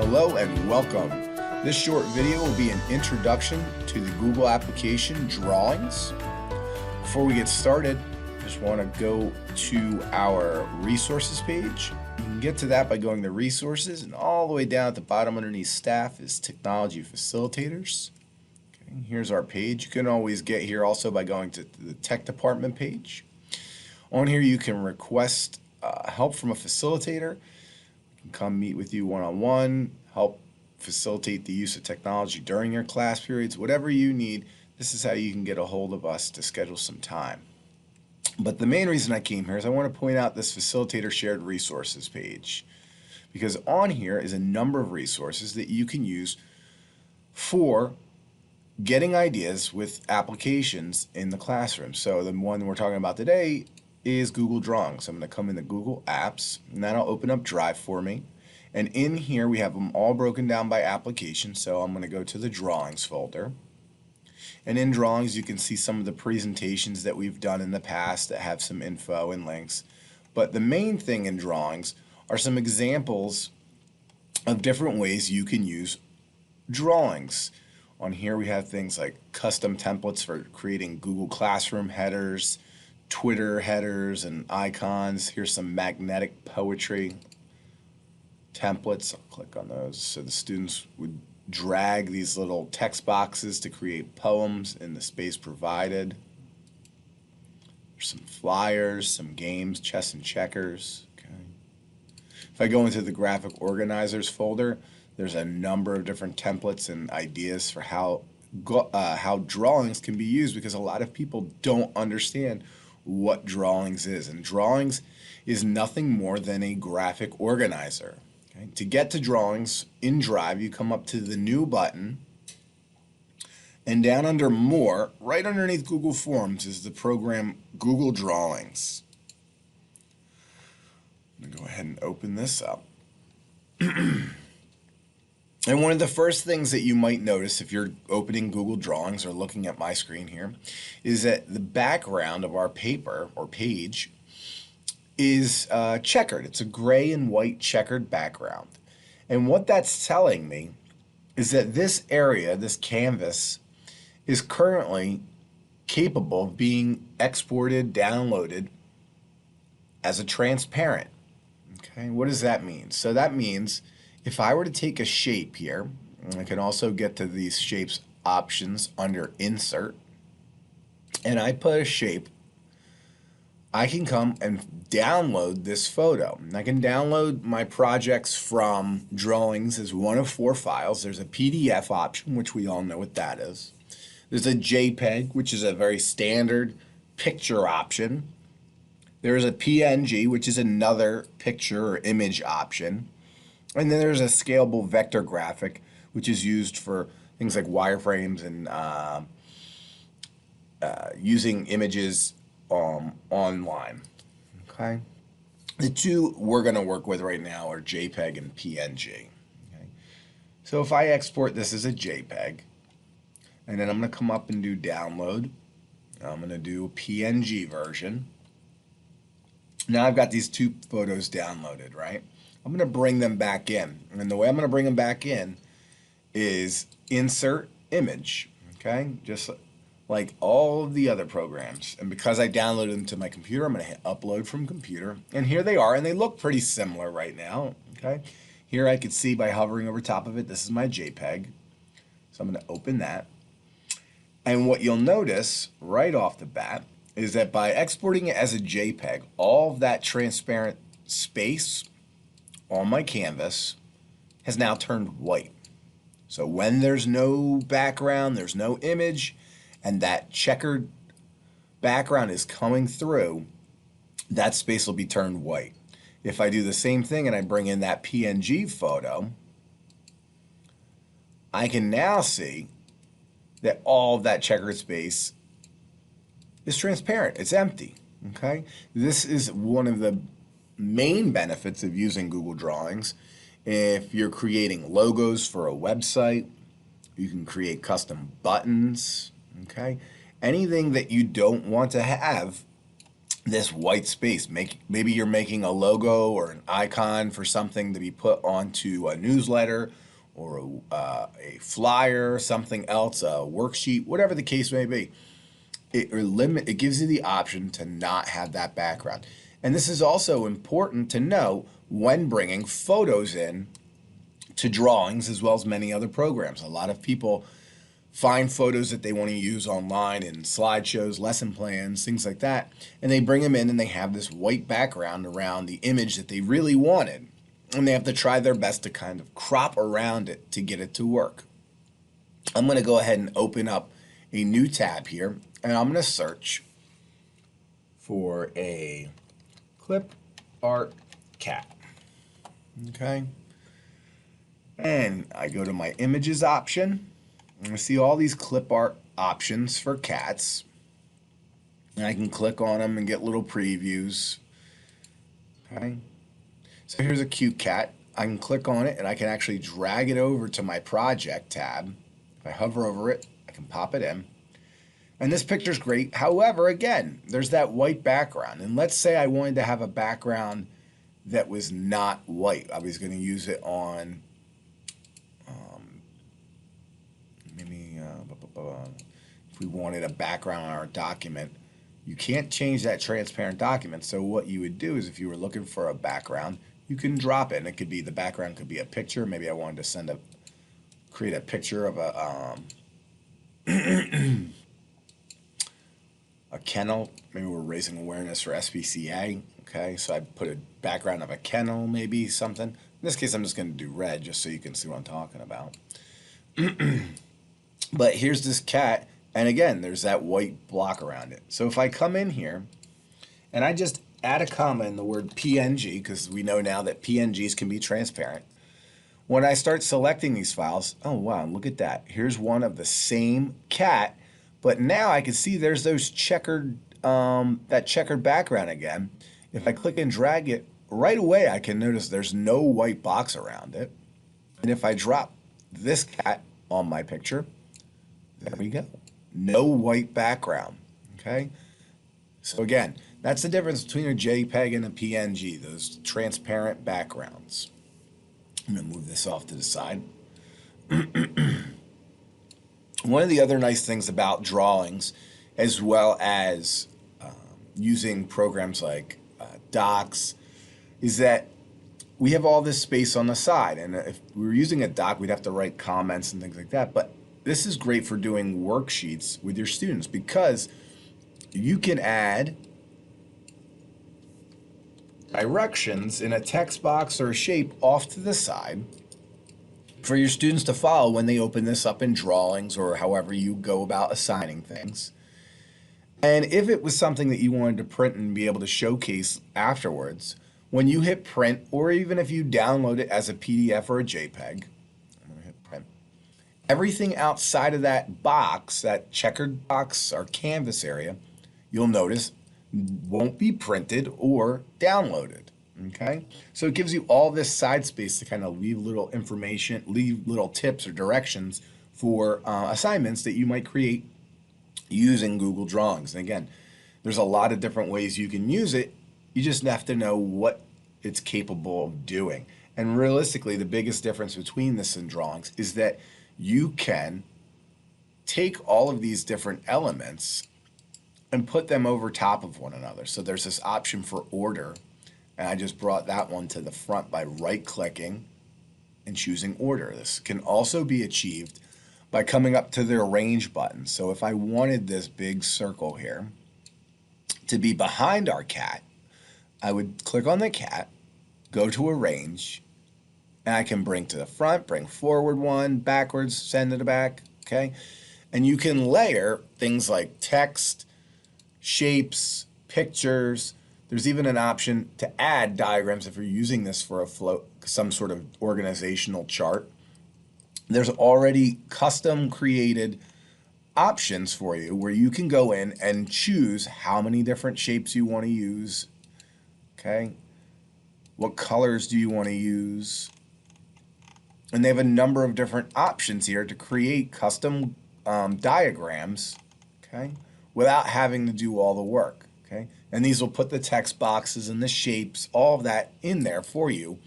Hello and welcome. This short video will be an introduction to the Google application Drawings. Before we get started, I just want to go to our resources page. You can get to that by going to resources, and all the way down at the bottom underneath staff is technology facilitators. Okay, here's our page. You can always get here also by going to the tech department page. On here you can request help from a facilitator. Come meet with you one-on-one, help facilitate the use of technology during your class periods, whatever you need. This is how you can get a hold of us to schedule some time. But the main reason I came here is I want to point out this facilitator shared resources page, because on here is a number of resources that you can use for getting ideas with applications in the classroom. So the one we're talking about today is Google Drawings. I'm going to come into Google Apps, and that'll open up Drive for me. And in here we have them all broken down by application. So I'm going to go to the Drawings folder. And in Drawings you can see some of the presentations that we've done in the past that have some info and links. But the main thing in Drawings are some examples of different ways you can use drawings. On here we have things like custom templates for creating Google Classroom headers, Twitter headers and icons. Here's some magnetic poetry templates. I'll click on those. So the students would drag these little text boxes to create poems in the space provided. There's some flyers, some games, chess and checkers. Okay. If I go into the graphic organizers folder, there's a number of different templates and ideas for how drawings can be used, because a lot of people don't understand what Drawings is. And Drawings is nothing more than a graphic organizer. Okay? To get to Drawings in Drive, you come up to the New button, and down under More, right underneath Google Forms, is the program Google Drawings. I'm going to go ahead and open this up. And one of the first things that you might notice if you're opening Google Drawings or looking at my screen here is that the background of our paper or page is checkered. It's a gray and white checkered background. And what that's telling me is that this area, this canvas, is currently capable of being exported, downloaded as a transparent. Okay, what does that mean? So that means if I were to take a shape here, and I can also get to these shapes options under Insert, and I put a shape, I can come and download this photo. And I can download my projects from Drawings as one of 4 files. There's a PDF option, which we all know what that is. There's a JPEG, which is a very standard picture option. There's a PNG, which is another picture or image option. And then there's a scalable vector graphic, which is used for things like wireframes and using images online. Okay, the two we're going to work with right now are JPEG and PNG. Okay, so if I export this as a JPEG, and then I'm going to come up and do download, I'm going to do a PNG version. Now I've got these 2 photos downloaded, right? I'm going to bring them back in. And the way I'm going to bring them back in is Insert Image, okay? Just like all of the other programs. And because I downloaded them to my computer, I'm going to hit Upload from Computer. And here they are, and they look pretty similar right now, okay? Here I could see by hovering over top of it, this is my JPEG. So I'm going to open that. And what you'll notice right off the bat is that by exporting it as a JPEG, all of that transparent space on my canvas has now turned white. So when there's no background, there's no image, and that checkered background is coming through, that space will be turned white. If I do the same thing and I bring in that PNG photo, I can now see that all of that checkered space is transparent. It's empty. Okay? This is one of the main benefits of using Google Drawings. If you're creating logos for a website, you can create custom buttons, okay? Anything that you don't want to have this white space. Maybe you're making a logo or an icon for something to be put onto a newsletter or a flyer, something else, a worksheet, whatever the case may be. It gives you the option to not have that background. And this is also important to know when bringing photos in to drawings as well as many other programs. A lot of people find photos that they want to use online in slideshows, lesson plans, things like that, and they bring them in and they have this white background around the image that they really wanted, and they have to try their best to kind of crop around it to get it to work. I'm going to go ahead and open up a new tab here, and I'm going to search for a clip art cat. Okay, and I go to my images option. I see all these clip art options for cats, and I can click on them and get little previews. Okay, so here's a cute cat. I can click on it and I can actually drag it over to my project tab. If I hover over it, I can pop it in. And this picture's great. However, again, there's that white background. And let's say I wanted to have a background that was not white. I was going to use it on if we wanted a background on our document. You can't change that transparent document. So what you would do is if you were looking for a background, you can drop it. And it could be, the background could be a picture. Maybe I wanted to create a picture of a kennel. Maybe we're raising awareness for SPCA. Okay, so I put a background of a kennel, maybe something. In this case, I'm just going to do red just so you can see what I'm talking about. But here's this cat, and again, there's that white block around it. So if I come in here and I just add a comma in the word PNG, because we know now that PNGs can be transparent, when I start selecting these files, oh wow, look at that. Here's one of the same cat, but now I can see there's those checkered, that checkered background again. If I click and drag it, right away I can notice there's no white box around it. And if I drop this cat on my picture, there we go. No white background, okay? So again, that's the difference between a JPEG and a PNG, those transparent backgrounds. I'm gonna move this off to the side. One of the other nice things about drawings, as well as using programs like Docs, is that we have all this space on the side. And if we were using a doc, we'd have to write comments and things like that. But this is great for doing worksheets with your students because you can add directions in a text box or a shape off to the side for your students to follow when they open this up in drawings or however you go about assigning things. And if it was something that you wanted to print and be able to showcase afterwards, when you hit print, or even if you download it as a PDF or a JPEG, I'm going to hit print, everything outside of that box, that checkered box or canvas area, you'll notice won't be printed or downloaded. Okay, so it gives you all this side space to kind of leave little information, leave little tips or directions for assignments that you might create using Google Drawings. And again, there's a lot of different ways you can use it. You just have to know what it's capable of doing. And realistically, the biggest difference between this and drawings is that you can take all of these different elements and put them over top of one another. So there's this option for order, and I just brought that one to the front by right-clicking and choosing order. This can also be achieved by coming up to the arrange button. So if I wanted this big circle here to be behind our cat, I would click on the cat, go to arrange, and I can bring to the front, bring forward one, backwards, send it back, okay? And you can layer things like text, shapes, pictures. There's even an option to add diagrams if you're using this for a flow, some sort of organizational chart. There's already custom created options for you where you can go in and choose how many different shapes you want to use. Okay, what colors do you want to use? And they have a number of different options here to create custom diagrams, okay, without having to do all the work, okay? And these will put the text boxes and the shapes, all of that in there for you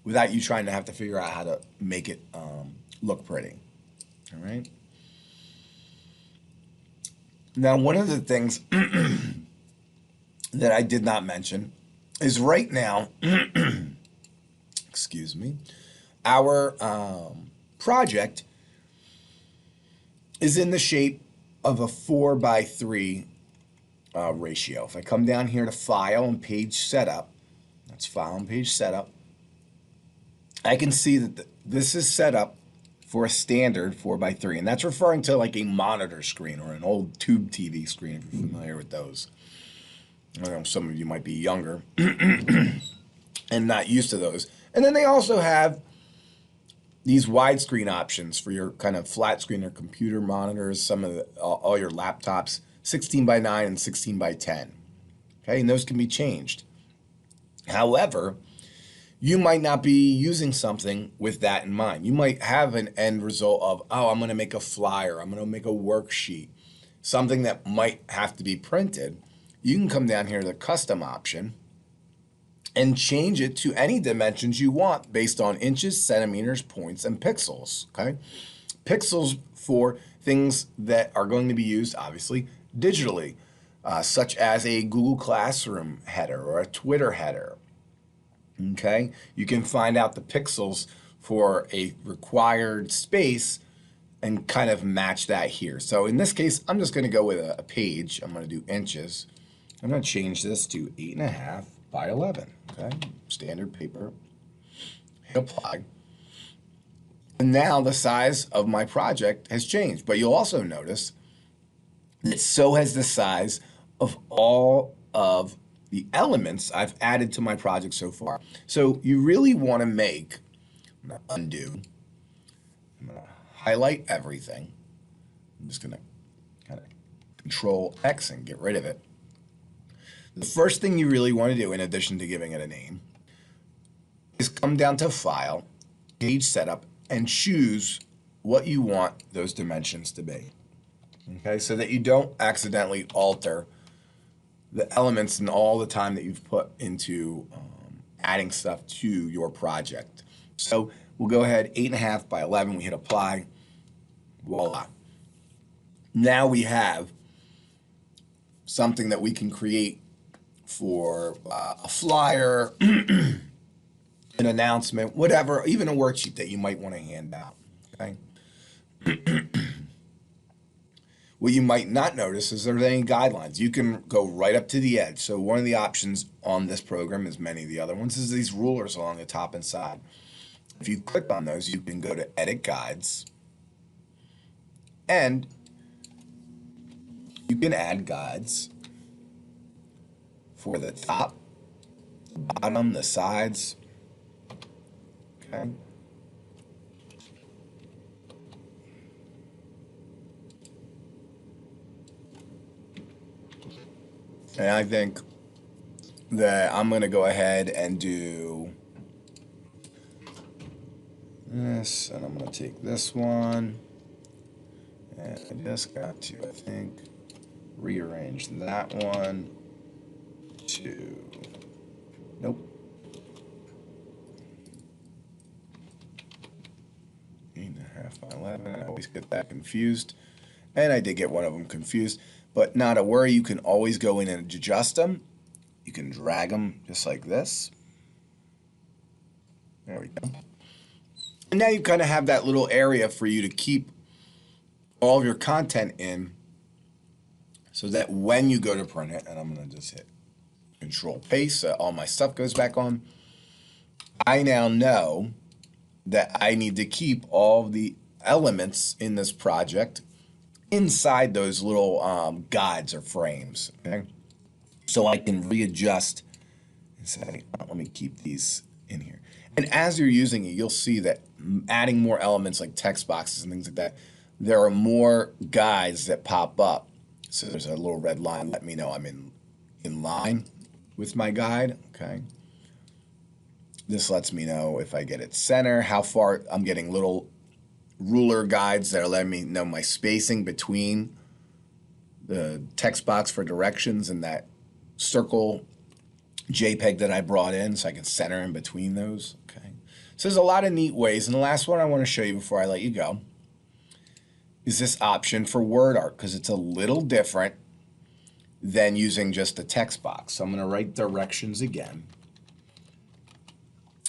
without you trying to have to figure out how to make it look pretty. All right. Now, one of the things that I did not mention is right now, excuse me, our project is in the shape of a 4:3 ratio. If I come down here to File and Page Setup, that's File and Page Setup, I can see that this is set up for a standard 4:3, and that's referring to like a monitor screen or an old tube TV screen, if you're familiar with those. I know some of you might be younger and not used to those. And then they also have these widescreen options for your kind of flat screen or computer monitors, some of all your laptops, 16:9 and 16:10. Okay, and those can be changed. However, you might not be using something with that in mind. You might have an end result of, oh, I'm going to make a flyer, I'm going to make a worksheet, something that might have to be printed. You can come down here to the custom option and change it to any dimensions you want based on inches, centimeters, points, and pixels. Okay, pixels for things that are going to be used, obviously, digitally, such as a Google Classroom header or a Twitter header. Okay, you can find out the pixels for a required space and kind of match that here. So in this case, I'm just going to go with a page. I'm going to do inches. I'm going to change this to 8.5 by 11. Okay, standard paper. Hit apply. And now the size of my project has changed. But you'll also notice that so has the size of all of the elements I've added to my project so far. So you really want to make, I'm going to undo, I'm going to highlight everything. I'm just going to kind of Control X and get rid of it. The first thing you really want to do, in addition to giving it a name, is come down to File, Page Setup, and choose what you want those dimensions to be. Okay, so that you don't accidentally alter the elements and all the time that you've put into adding stuff to your project. So we'll go ahead, 8.5 by 11, we hit apply, voila. Now we have something that we can create for a flyer, an announcement, whatever, even a worksheet that you might want to hand out, okay? What you might not notice is there's any guidelines. You can go right up to the edge. So one of the options on this program, as many of the other ones, is these rulers along the top and side. If you click on those, you can go to Edit Guides, and you can add guides for the top, the bottom, the sides. Okay. And I think that I'm going to go ahead and do this, and I'm going to take this one, and I just got to, I think, rearrange that one to, nope, 8.5 by 11. I always get that confused, and I did get one of them confused. But not a worry, you can always go in and adjust them. You can drag them just like this. There we go. And now you kind of have that little area for you to keep all of your content in so that when you go to print it, and I'm going to just hit Control Paste so all my stuff goes back on, I now know that I need to keep all the elements in this project inside those little guides or frames, okay? So I can readjust and say, oh, let me keep these in here. And as you're using it, you'll see that adding more elements like text boxes and things like that, there are more guides that pop up. So there's a little red line, let me know I'm in line with my guide, okay? This lets me know if I get it center, how far I'm getting little ruler guides that are letting me know my spacing between the text box for directions and that circle JPEG that I brought in so I can center in between those. Okay. So there's a lot of neat ways. And the last one I want to show you before I let you go is this option for word art, because it's a little different than using just a text box. So I'm going to write directions again.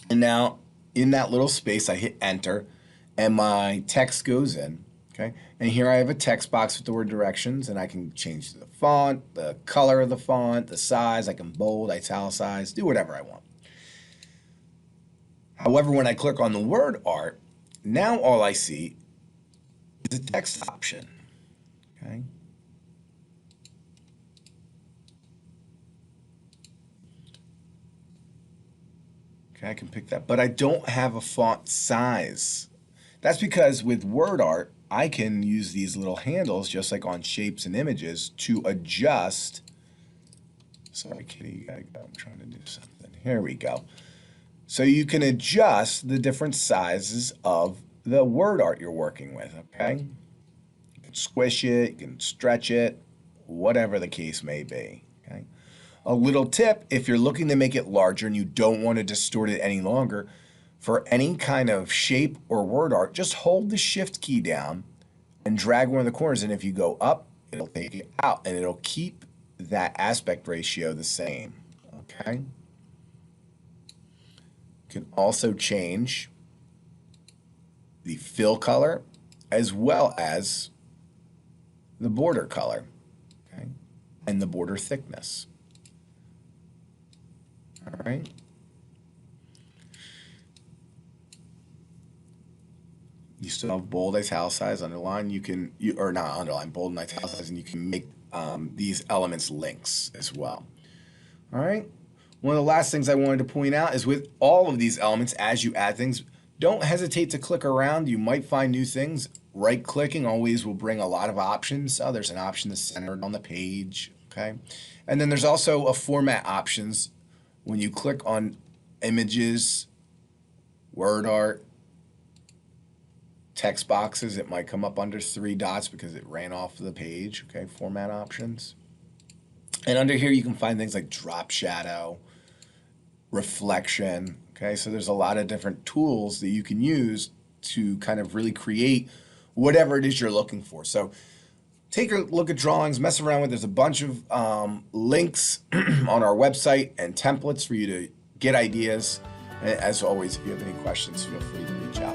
And now in that little space, I hit enter and my text goes in. Okay. And here I have a text box with the word directions, and I can change the font, the color of the font, the size. I can bold, italicize, do whatever I want. However, when I click on the word art, now all I see is a text option. Okay. Okay, I can pick that, but I don't have a font size. That's because with word art, I can use these little handles, just like on shapes and images, to adjust. Sorry, Kitty, you gotta go. I'm trying to do something. Here we go. So you can adjust the different sizes of the word art you're working with, okay? You can squish it, you can stretch it, whatever the case may be, okay? A little tip, if you're looking to make it larger and you don't want to distort it any longer, for any kind of shape or word art, just hold the shift key down and drag one of the corners, and if you go up, it'll take it out, and it'll keep that aspect ratio the same, okay? You can also change the fill color as well as the border color, okay, and the border thickness. All right. You still have bold, italicize, underline. Or not underline, bold and italicize, and you can make these elements links as well. All right. One of the last things I wanted to point out is with all of these elements, as you add things, don't hesitate to click around. You might find new things. Right-clicking always will bring a lot of options. Oh, there's an option that's centered on the page. Okay. And then there's also a format options. When you click on images, word art, text boxes, it might come up under 3 dots because it ran off the page, okay, format options. And under here you can find things like drop shadow, reflection, okay, so there's a lot of different tools that you can use to kind of really create whatever it is you're looking for. So take a look at drawings, mess around with. There's a bunch of links on our website and templates for you to get ideas. And as always, if you have any questions, feel free to reach out.